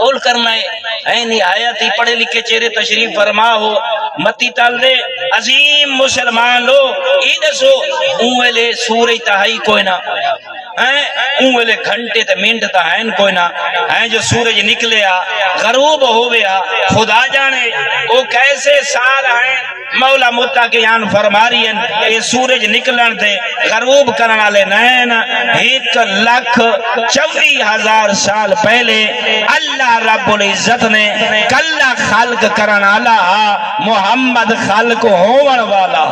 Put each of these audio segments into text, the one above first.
غور کرنا ہے نہایت ہی پڑھے لکھے چہرے تشریف فرما ہو متی تل دے عظیم مسلمان لو ای دسو اونویلے سورج تہائی کوئی نہ اونویلے گھنٹے تے منٹ تا ہیں کوئی نہ جو سورج نکلے غروب ہو گیا خدا جانے وہ کیسے سال ہیں مولا متقیان فرما رہی ہیں یہ سورج نکلن تے غروب کرن والے نین 1,24,000 سال پہلے اللہ رب العزت نے کلا خلق کرن والا محمد خلق ہون والا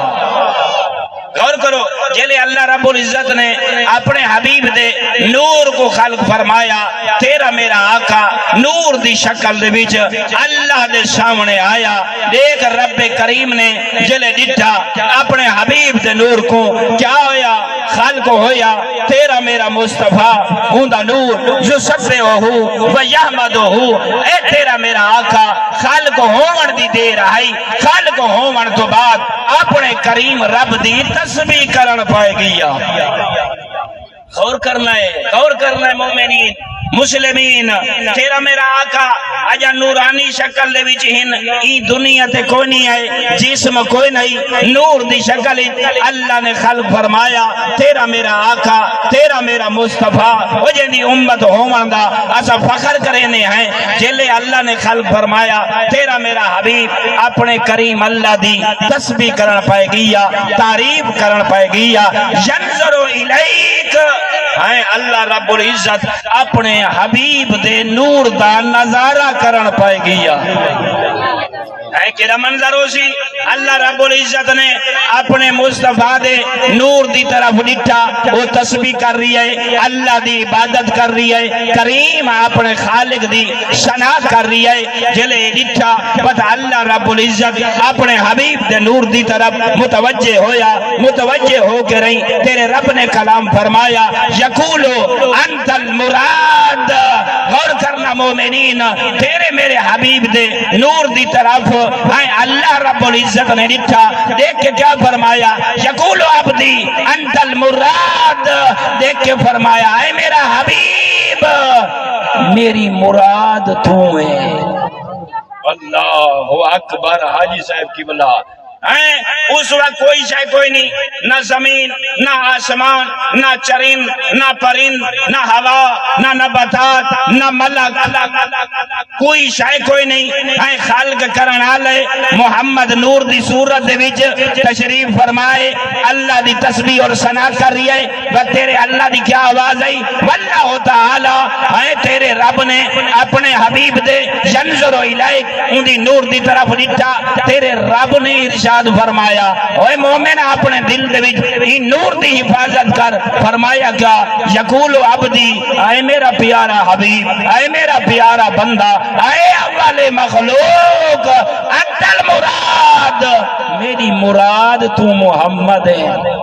غور کرو جلے اللہ رب العزت نے اپنے حبیب دے نور کو خلق فرمایا تیرا میرا آقا نور دی شکل دے بیچ اللہ دے سامنے آیا دیکھ رب کریم نے جلے ڈٹھا اپنے حبیب دے نور کو کیا ہویا خلق ہویا تیرا میرا مصطفیٰ ہوندہ نور جو سفے ہو و یحمد ہو اے تیرا میرا آقا خلق ہون دی دیر آئی خلق ہون تو بعد اپنے کریم رب دی تسبیح کرن پائے گیا غور کرنا ہے مومنین مسلمین تیرا میرا آقا اجا نورانی شکل دے وچ ہن ای دنیا تے کوئی نہیں ہے جسم کوئی نہیں نور دی شکل اللہ نے خلق فرمایا تیرا میرا آقا تیرا میرا مصطفیٰ او جیندی امت ہون دا اسا فخر کرنے ہیں جلے اللہ نے خلق فرمایا تیرا میرا حبیب اپنے کریم اللہ دی تسبیح کرن پائے گیا تعریف کرن پائے گیا ینظر الیک اللہ رب العزت اپنے حبیب دے نور دا نظارہ کرن پائے گیا کیڑا منظر ہو سی اللہ رب العزت نے اپنے مصطفیٰ دے نور دی طرف ڈٹھا وہ تسبیح کر رہی ہے اللہ دی عبادت کر رہی ہے کریم اپنے خالق دی شناخت کر رہی ہے جلے ڈٹھا پتہ اللہ رب العزت اپنے حبیب دے نور دی طرف متوجہ ہو کے رہی تیرے رب نے کلام فرمایا یقولو انت المراد غور کرنا مومنین تیرے میرے حبیب دے نور دی طرف اللہ رب العزت نے ڈٹھا دیکھ کے کیا فرمایا یقولو عبدی انت المراد دیکھ کے فرمایا اے میرا حبیب میری مراد تو ہے اللہ اکبر حاجی صاحب کی بلا اس وقت کوئی شے کوئی نہیں نہ زمین نہ آسمان نہ چرند نہ پرند نہ ہوا نہ نباتات نہ ملک کوئی شے کوئی نہیں خالق کرن والے محمد نور دی صورت دے وچ تشریف فرمائے اللہ دی تسبیح اور ثنا کر رہی ہے وہ تیرے اللہ دی کیا آواز آئی واللہ تعالی تیرے رب نے اپنے حبیب دے ینظر الیک ان دی نور دی طرف ڈٹھا تیرے رب نے ارشاد فرمایا اوے مومن اپنے دل دے وچ نور دی حفاظت کر فرمایا کیا یقول عبدی اے میرا پیارا حبیب اے میرا پیارا بندہ اے اول مخلوق انت المراد میری مراد تو محمد ہے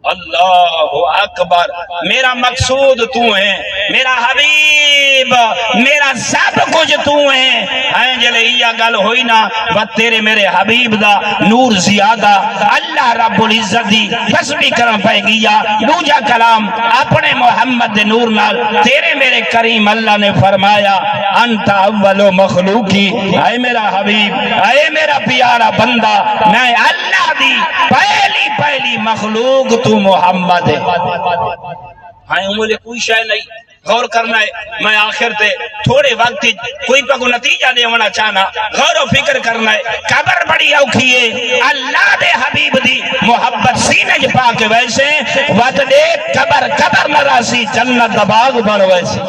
اللہ اکبر میرا مقصود تو ہے میرا حبیب میرا سب کچھ تو ہے جلے یہ گل ہوئی نا بس تیرے میرے حبیب دا نور زیادہ اللہ رب العزت دی تسبیح کرن پائے گیا دوجا کلام اپنے محمد دے نور نال تیرے میرے کریم اللہ نے فرمایا انت اول مخلوقی اے میرا حبیب اے میرا پیارا بندہ میں اللہ دی پہلی مخلوق تو محمد ہے مجھے کوئی شے نہیں غور کرنا ہے میں آخر تے تھوڑے وقت کوئی پاکو نتیجہ دے ہونا چاہنا غور و فکر کرنا ہے قبر بڑی اوکھی ہے اللہ دے حبیب دی محبت سینے جا پاکے ویسے وقت دے قبر نراسی جنت دباغ بڑھ ویسے